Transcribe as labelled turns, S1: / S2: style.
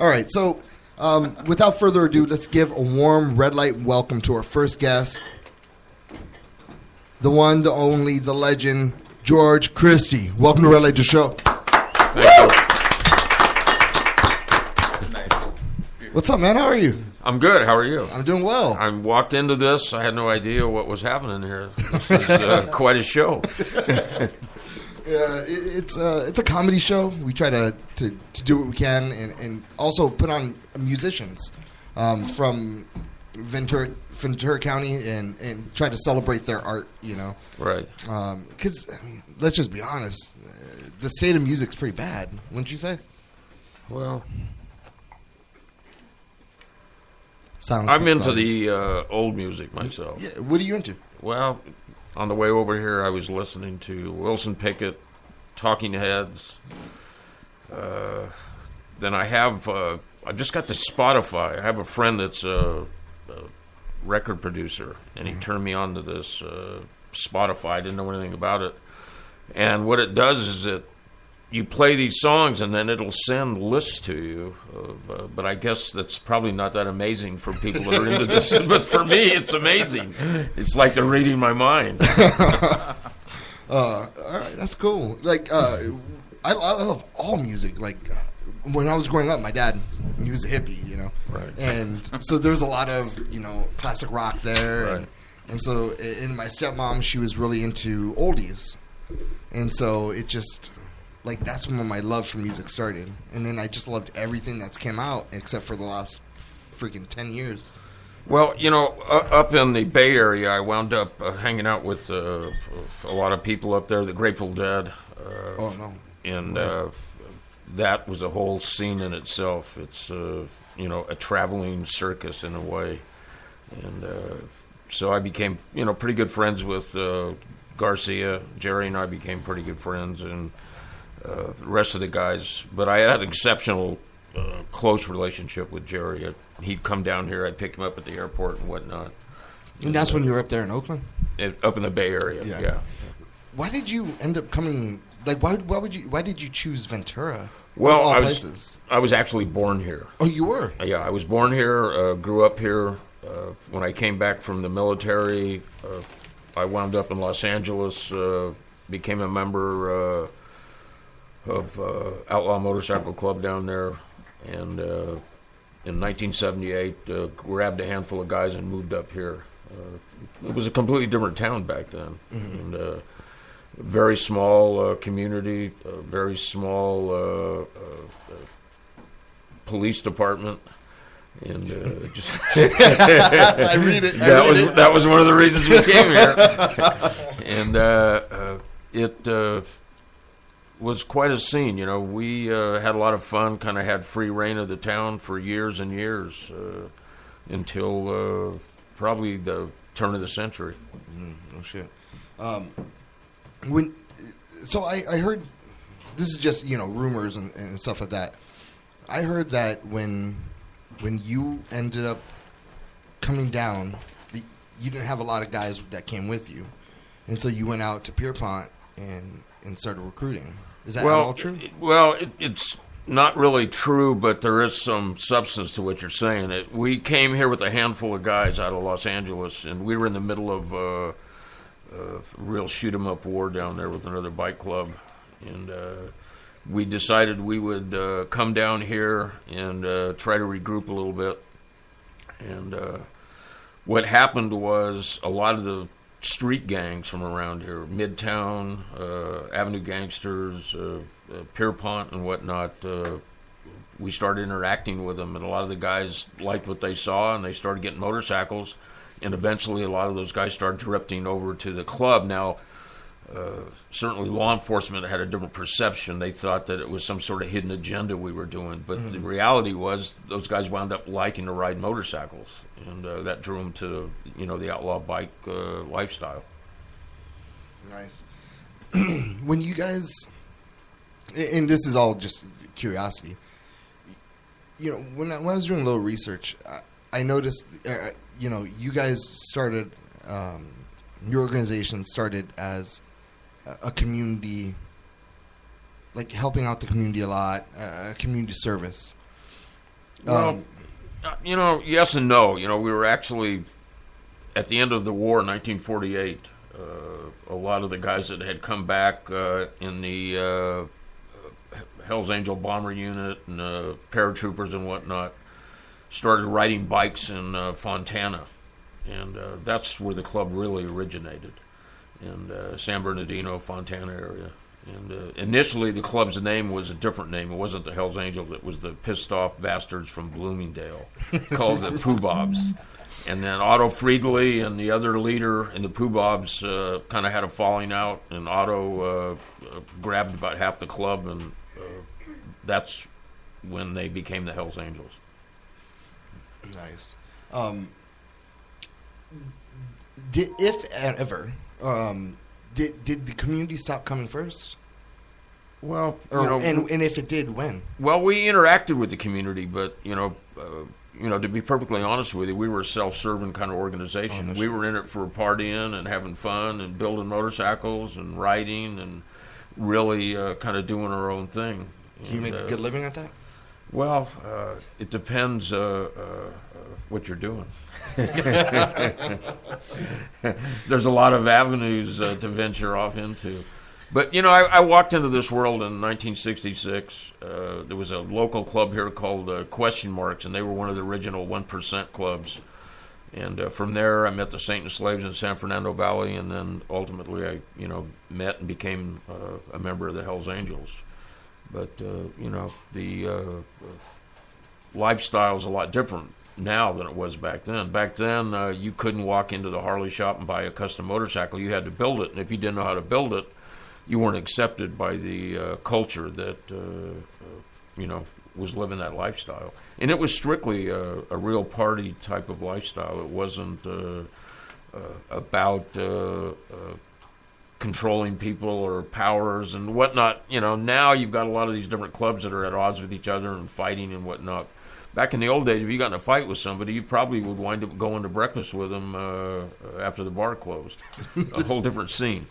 S1: All right, so without further ado, let's give a warm red light welcome to our first guest, the one, the only, the legend, George Christie. Welcome to Red Light Show.
S2: Thank you.
S3: Nice.
S1: What's up, man? How are you?
S2: I'm good. How are you?
S1: I'm doing well.
S2: I walked into this. I had no idea what was happening here. This is quite a show.
S1: Yeah, it's a comedy show. We try to do what we can and also put on musicians from Ventura County and try to celebrate their art, you know.
S2: Right.
S1: Because, I mean, let's just be honest. The state of music's pretty bad, wouldn't you say?
S2: Well,
S1: Silence
S2: I'm
S1: speaks
S2: into
S1: volumes.
S2: the old music myself.
S1: Yeah, what are you into?
S2: Well, on the way over here, I was listening to Wilson Pickett, Talking Heads. Then I've just got the Spotify. I have a friend that's a record producer, and he turned me on to this Spotify. I didn't know anything about it. And what it does is you play these songs, and then it'll send lists to you. But I guess that's probably not that amazing for people that are into this. But for me, it's amazing. It's like they're reading my mind.
S1: All right, that's cool. Like, I love all music. Like, when I was growing up, my dad, he was a hippie, you know.
S2: Right.
S1: And so there's a lot of, you know, classic rock there.
S2: Right.
S1: And so, and my stepmom, she was really into oldies. And so it just, like, that's when my love for music started. And then I just loved everything that's came out except for the last freaking 10 years.
S2: Well, you know, up in the Bay Area, I wound up hanging out with a lot of people up there, the Grateful Dead.
S1: Oh, no.
S2: And that was a whole scene in itself. It's, you know, a traveling circus in a way. And so I became, you know, pretty good friends with Garcia. Jerry and I became pretty good friends, and the rest of the guys. But I had an exceptional close relationship with Jerry. He'd come down here. I'd pick him up at the airport and whatnot.
S1: And that's when you were up there in Oakland?
S2: Up in the Bay Area, yeah.
S1: Why did you end up coming? Like, why did you choose Ventura?
S2: Well,
S1: of all places?
S2: I was actually born here.
S1: Oh, you were?
S2: Yeah, I was born here. Grew up here. When I came back from the military, I wound up in Los Angeles. Became a member of Outlaw Motorcycle Club down there, and in 1978, grabbed a handful of guys and moved up here. It was a completely different town back then, and very small community, very small police department, and just
S1: I read it.
S2: That was one of the reasons we came here, and it was quite a scene. You know, we had a lot of fun. Kind of had free reign of the town for years and years until probably the turn of the century.
S1: Oh shit. I heard, this is just, you know, rumors and stuff like that. I heard that when you ended up coming down, you didn't have a lot of guys that came with you, and so you went out to Pierpont and started recruiting. Is that all true?
S2: It's not really true, but there is some substance to what you're saying. We came here with a handful of guys out of Los Angeles, and we were in the middle of a real shoot-'em-up war down there with another bike club, and we decided we would come down here and try to regroup a little bit. And what happened was a lot of the street gangs from around here, Midtown, Avenue Gangsters, Pierpont and whatnot, we started interacting with them, and a lot of the guys liked what they saw, and they started getting motorcycles, and eventually a lot of those guys started drifting over to the club. Now, certainly law enforcement had a different perception. They thought that it was some sort of hidden agenda we were doing, but the reality was those guys wound up liking to ride motorcycles, and that drew them to, you know, the outlaw bike lifestyle.
S1: Nice. When you guys, and this is all just curiosity, you know, when I was doing a little research, I noticed, you know, you guys started, your organization started as a community, like helping out the community a lot, community service.
S2: Well, yes and no. We were actually, at the end of the war in 1948, a lot of the guys that had come back in the Hell's Angel bomber unit and paratroopers and whatnot started riding bikes in Fontana. And that's where the club really originated, in San Bernardino, Fontana area. And initially, the club's name was a different name. It wasn't the Hells Angels. It was the pissed off bastards from Bloomingdale, called the Pooh Bobs. And then Otto Friedli and the other leader in the Pooh Bobs kind of had a falling out, and Otto grabbed about half the club, and that's when they became the Hells Angels.
S1: Nice. Did the community stop coming first?
S2: Well,
S1: and if it did, when?
S2: Well, we interacted with the community, but to be perfectly honest with you, we were a self-serving kind of organization. We were in it for partying and having fun and building motorcycles and riding and really kind of doing our own thing.
S1: Can you make a good living at that?
S2: Well, it depends what you're doing. There's a lot of avenues to venture off into. But, I walked into this world in 1966. There was a local club here called Question Marks, and they were one of the original 1% clubs. And from there, I met the Saint and Slaves in San Fernando Valley, and then ultimately I, met and became a member of the Hells Angels. But, the lifestyle is a lot different now than it was back then. Back then, you couldn't walk into the Harley shop and buy a custom motorcycle. You had to build it, and if you didn't know how to build it, you weren't accepted by the culture that, was living that lifestyle. And it was strictly a real party type of lifestyle. It wasn't about controlling people or powers and whatnot. Now you've got a lot of these different clubs that are at odds with each other and fighting and whatnot. Back in the old days, if you got in a fight with somebody, you probably would wind up going to breakfast with them after the bar closed. A whole different scene.